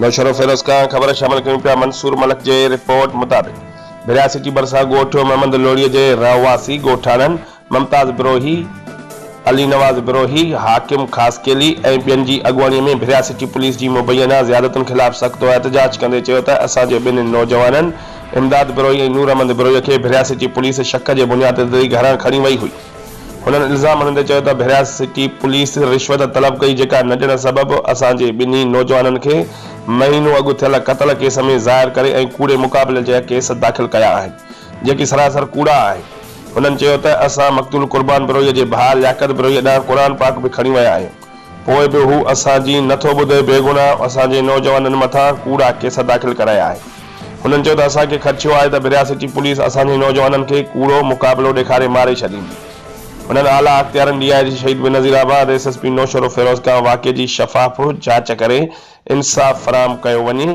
नोश़रोफिरोज का खबर शामिल कयूं पिया। मंसूर मलक जे रिपोर्ट मुताबिक़ भिरिया सिटी बरसा ॻोठ महमद लोड़ीअ जे रहवासी ॻोठाणनि मुमताज़ बिरोही, अली नवाज़ बिरोही, हाकिम ख़ासकेली ऐं ॿियनि जी अॻुवाणीअ में भिरिया सिटी पुलिस जी मुबैना ज़ियादतुनि ख़िलाफ़ सख़्तु एहतजाज कंदे चयो त असांजे ॿिनि नौजवाननि इमदाद बिरोही ऐं नूर अहमद बिरोहीअ खे भिरिया सिटी पुलिस शक जे बुनियाद ते घरां खणी वई हुई। हुननि इल्ज़ाम हणंदे चयो त भिरिया सिटी पुलिस रिश्वत तलब कई, जेका न ॾियण सबबि असांजे ॿिन्ही नौजवाननि खे महीनो अॻु थियल क़तल केस में ज़ाहिर करे ऐं कूड़े मुक़ाबले जा केस दाख़िल कया आहिनि, जेकी सरासर कूड़ा आहिनि। हुननि चयो त असां मक़तूल क़ुर्बान बिरोहीअ जे भाउ लियाकत बिरोहीअ ॾांहुं क़ुरान पाक बि खणी विया आहियूं, पोइ बि हू असांजी नथो ॿुधे, बेगुनाह असांजे नौजवाननि मथां कूड़ा केस दाख़िल कराया आहिनि। हुननि चयो त असांखे ख़दशो आहे त भिरिया सिटी पुलिस असांजे नौजवाननि खे कूड़ो मुक़ाबिलो ॾेखारे मारे छॾींदी। हुननि आला अख़्तियारनि DIG शहीद बेनज़ीराबाद SSP नोश़रोफिरोज खां वाक़िए जी शफ़ाफ़ जांच करे इंसाफ़ फ़राहम कयो वञे